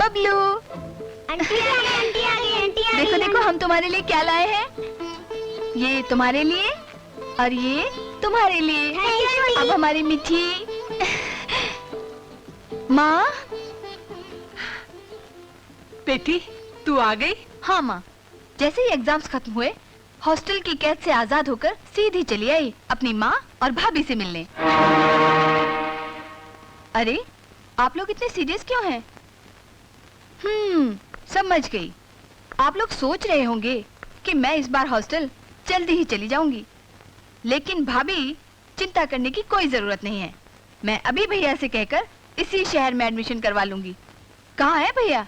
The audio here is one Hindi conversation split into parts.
बबलू। आंटी आ गई, आंटी आ गई, आंटी आ गई। देखो देखो हम तुम्हारे लिए क्या लाए हैं। ये तुम्हारे लिए और ये तुम्हारे लिए। अब हमारी मिठी माँ। बेटी तू आ गई? हाँ माँ, जैसे ही एग्जाम्स खत्म हुए हॉस्टल की कैद से आजाद होकर सीधी चली आई अपनी माँ और भाभी से मिलने। अरे आप लोग इतने सीरियस क्यों हैं? समझ गई। आप लोग सोच रहे होंगे कि मैं इस बार हॉस्टल जल्दी ही चली जाऊंगी, लेकिन भाभी चिंता करने की कोई जरूरत नहीं है। मैं अभी भैया से कहकर इसी शहर में एडमिशन करवा लूंगी। कहाँ है भैया?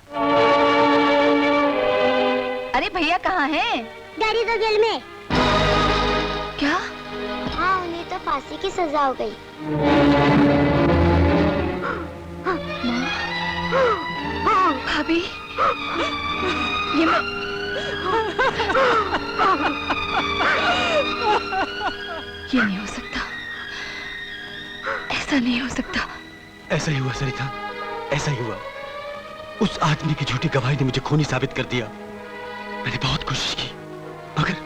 अरे भैया कहाँ हैं? डैडी तो जेल में। क्या? हाँ, उन्हें तो फांसी की सजा हो गई। भाभी, ये मैं ये नहीं हो सकता, ऐसा नहीं हो सकता। ऐसा ही हुआ सरिता, ऐसा ही हुआ। उस आदमी की झूठी गवाही ने मुझे खूनी साबित कर दिया। मैंने बहुत कोशिश की मगर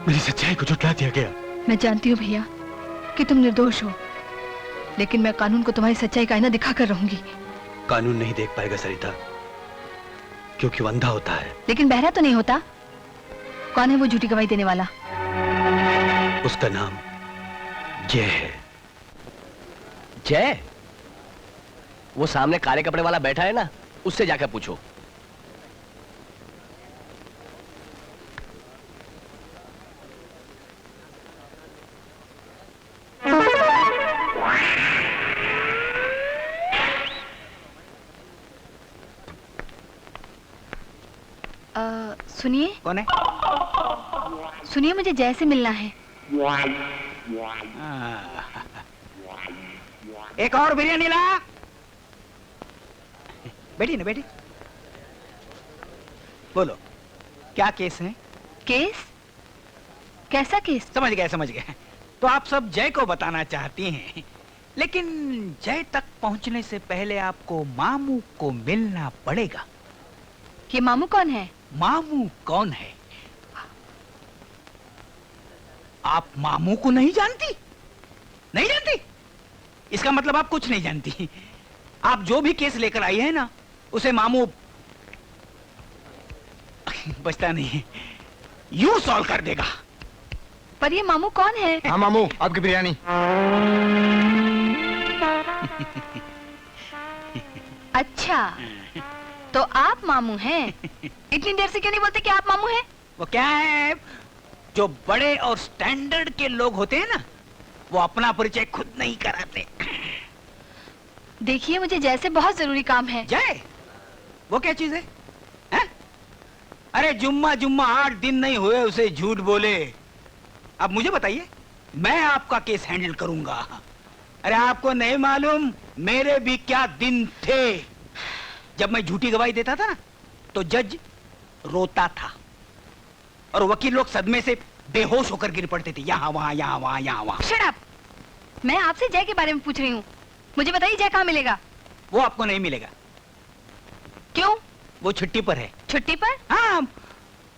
मेरी सच्चाई को झुठला दिया गया। मैं जानती हूँ भैया कि तुम निर्दोष हो, लेकिन मैं कानून को तुम्हारी सच्चाई का आईना दिखाकर रहूंगी। कानून नहीं देख पाएगा सरिता, क्योंकि वो अंधा होता है। लेकिन बहरा तो नहीं होता। कौन है वो झूठी गवाही देने वाला? उसका नाम जय है। जय? वो सामने काले कपड़े वाला बैठा है ना, उससे जाकर पूछो। सुनिए। कौन है? सुनिए, मुझे जय से मिलना है। एक और बिरयानी ला। बैठी ना, बैठी। बोलो, क्या केस है? केस? कैसा केस? समझ गए, समझ गए। तो आप सब जय को बताना चाहती हैं, लेकिन जय तक पहुंचने से पहले आपको मामू को मिलना पड़ेगा। ये मामू कौन है? मामू कौन है? आप मामू को नहीं जानती? नहीं जानती? इसका मतलब आप कुछ नहीं जानती। आप जो भी केस लेकर आई है ना, उसे मामू बचता नहीं, यूं सॉल्व कर देगा। पर ये मामू कौन है? हाँ मामू, आपकी बिरयानी। अच्छा, तो आप मामू हैं। इतनी देर से क्यों नहीं बोलते कि आप मामू हैं? वो क्या है, जो बड़े और स्टैंडर्ड के लोग होते हैं ना, वो अपना परिचय खुद नहीं कराते। देखिए, मुझे जैसे बहुत जरूरी काम है। जय? वो क्या चीज है? हैं? अरे जुम्मा 8 दिन नहीं हुए उसे झूठ बोले। अब मुझे बताइए, मैं आपका केस हैंडल करूंगा। अरे आपको नहीं मालूम मेरे भी क्या दिन थे। जब मैं झूठी गवाही देता था ना, तो जज रोता था और वकील लोग सदमे से बेहोश होकर गिर पड़ते थे, यहाँ वहां, यहाँ वहां, यहाँ वहां। Shut up! मैं आपसे जय के बारे में पूछ रही हूँ। मुझे बताइए, जय कहाँ मिलेगा? वो आपको नहीं मिलेगा। क्यों? वो छुट्टी पर है। छुट्टी पर? हाँ,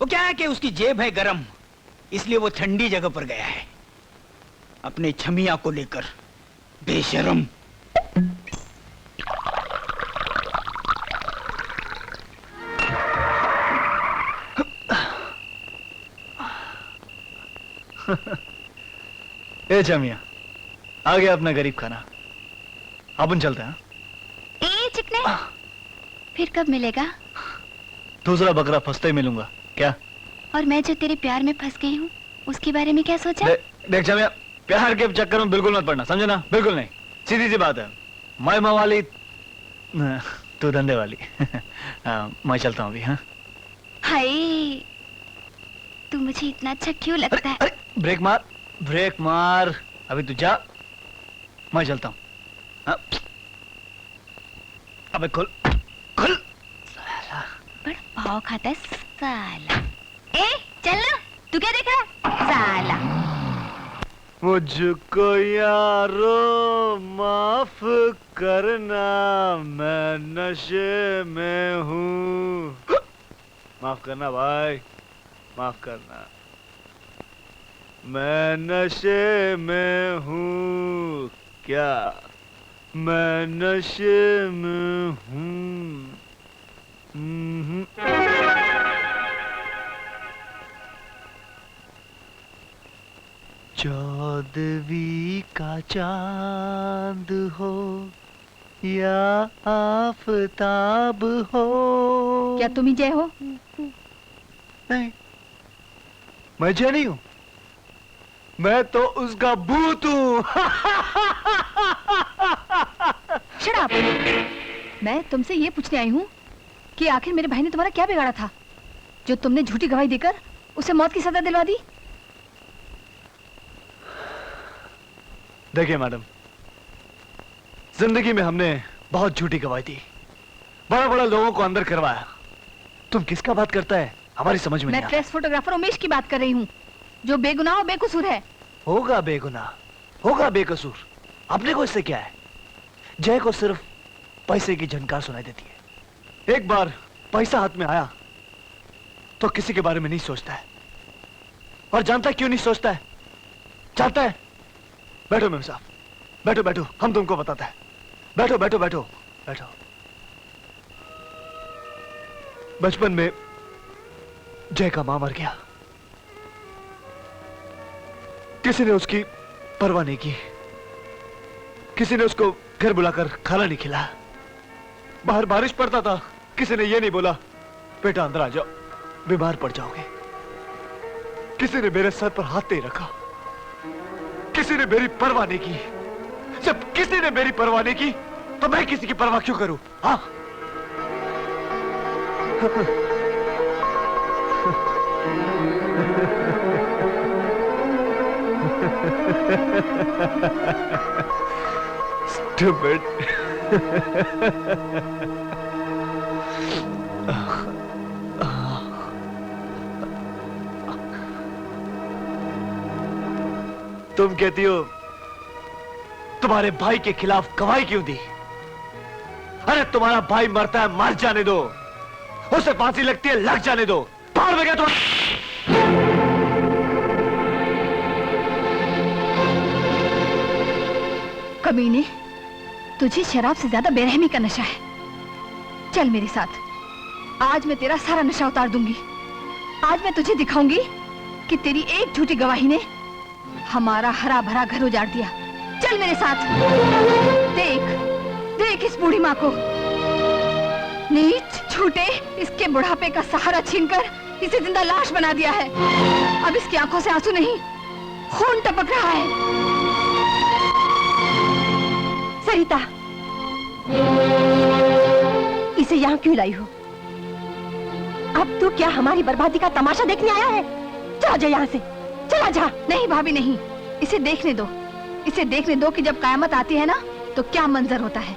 वो क्या है कि उसकी जेब है गरम, इसलिए वो ठंडी जगह पर गया है अपने छमिया को लेकर। बेशरम। ए छमिया, आ गया अपना गरीब खाना। अपन चलते हैं। ए चिकने, फिर कब मिलेगा? दूसरा बकरा फंसते ही मिलूंगा। क्या? और मैं जो तेरे प्यार में फंस गई हूँ, उसके बारे में क्या सोचा? देख छमिया, प्यार के चक्कर में बिल्कुल मत पड़ना, समझे ना? बिल्कुल नहीं, सीधी सी बात है। मैं मवाली, तू धंधे वाली। मैं चलता हूँ अभी। हाँ हाय, तू मुझे इतना अच्छा क्यों लगता है? अरे ब्रेक मार, ब्रेक मार। अभी तू जा, मैं चलता हूँ। हाँ? अबे खुल, खुल। साला बड़ा भाव खाता है साला। ए चल ना, तू क्या देख रहा है साला? मुझको यारो माफ करना, मैं नशे में हूँ। माफ करना भाई, माफ करना। मैं नशे में हूँ क्या? मैं नशे में हूँ। चौदहवीं का चांद हो या आफताब हो। क्या तुम ही जय हो? नहीं, मैं जय नहीं हूं, मैं तो उसका भूत हूं। Shut up! मैं तुमसे ये पूछने आई हूँ कि आखिर मेरे भाई ने तुम्हारा क्या बिगाड़ा था जो तुमने झूठी गवाही देकर उसे मौत की सजा दिलवा दी? देखिए मैडम, जिंदगी में हमने बहुत झूठी गवाही दी, बड़ा बड़ा लोगों को अंदर करवाया। तुम किसका बात करता है, हमारी समझ में नहीं मैं आता। प्रेस फोटोग्राफर उमेश की बात कर रही हूँ, जो बेगुनाह और बेकसूर है। होगा बेगुनाह, होगा बेकसूर, अपने को इससे क्या है? जय को सिर्फ पैसे की झनकार सुनाई देती है। एक बार पैसा हाथ में आया तो किसी के बारे में नहीं सोचता है। और जानता है क्यों नहीं सोचता है? जानता है? बैठो मेम साहब, बैठो बैठो, हम तुमको बताते हैं। बैठो बैठो बैठो बैठो। बचपन में जय का मां मर गया। किसी ने उसकी परवाह नहीं की, किसी ने उसको घर बुलाकर खाना नहीं खिलाया। बाहर बारिश पड़ता था, किसी ने ये नहीं बोला बेटा अंदर आ जाओ, बीमार पड़ जाओगे। किसी ने मेरे सर पर हाथ नहीं रखा, किसी ने मेरी परवाह नहीं की। जब किसी ने मेरी परवाह नहीं की तो मैं किसी की परवाह क्यों करूं? हाँ, Stupid. तुम कहती हो तुम्हारे भाई के खिलाफ गवाही क्यों दी? अरे तुम्हारा भाई मरता है, मर जाने दो। उसे फांसी लगती है, लग जाने दो। बाहर में गया तो कमीने, तुझे शराब से ज्यादा बेरहमी का नशा है। चल मेरे साथ, आज मैं तेरा सारा नशा उतार दूंगी। आज मैं तुझे दिखाऊंगी कि तेरी एक झूठी गवाही ने हमारा हरा भरा घर उजाड़ दिया। चल मेरे साथ। देख देख इस बूढ़ी माँ को, नीच झूठे इसके बुढ़ापे का सहारा छीनकर इसे जिंदा लाश बना दिया है। अब इसकी आंखों से आंसू नहीं, खून टपक रहा है। सरिता, इसे यहाँ क्यों लाई हो? अब तू क्या हमारी बर्बादी का तमाशा देखने आया है? चला जा यहाँ से, चला जा। नहीं भाभी नहीं, इसे देखने दो। इसे देखने दो कि जब कयामत आती है ना तो क्या मंजर होता है।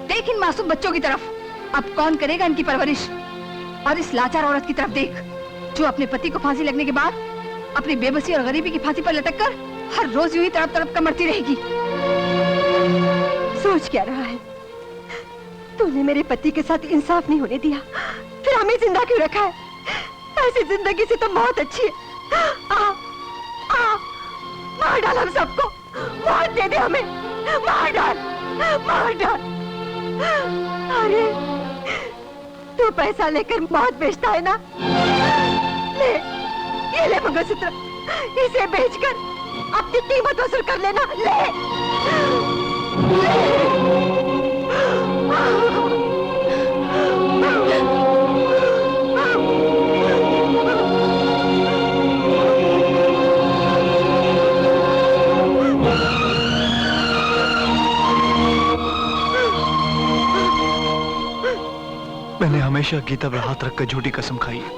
देख इन मासूम बच्चों की तरफ, अब कौन करेगा इनकी परवरिश? और इस लाचार औरत की तरफ देख, जो अपने पति को फांसी लगने के बाद अपनी बेबसी और गरीबी की फांसी पर लटक कर हर रोज यूं ही तड़प तड़प कर मरती रहेगी। सोच क्या रहा है? तूने मेरे पति के साथ इंसाफ नहीं होने दिया, फिर हमें जिंदा क्यों रखा है? ऐसी जिंदगी से तो बहुत अच्छी है। आ, मार डाल हम सबको, मौत दे दे हमें, मार डाल, मार डाल। अरे तू पैसा लेकर मौत बेचता है ना? ले, ये ले मंगलसूत्र, इसे बेचकर अपनी कीमत वसूल कर लेना। ले, मैंने हमेशा गीता पर हाथ रखकर झूठी कसम खाई है।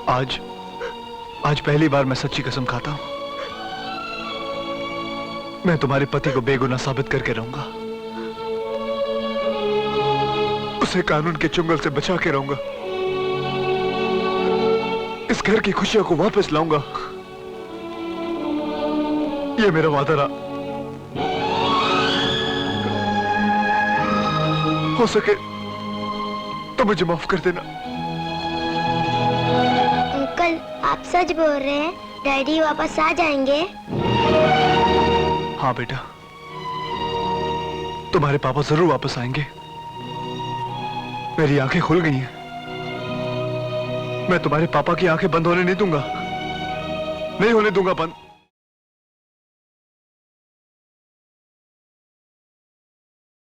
आज पहली बार मैं सच्ची कसम खाता हूं। मैं तुम्हारे पति को बेगुनाह साबित करके रहूंगा, उसे कानून के चुंगल से बचा के रहूंगा, इस घर की खुशियों को वापस लाऊंगा। ये मेरा वादा रहा। हो सके तो मुझे माफ कर देना। अंकल, आप सच बोल रहे हैं? डैडी वापस आ जाएंगे? हाँ बेटा, तुम्हारे पापा जरूर वापस आएंगे। मेरी आंखें खुल गई हैं। मैं तुम्हारे पापा की आंखें बंद होने नहीं दूंगा, नहीं होने दूंगा बंद।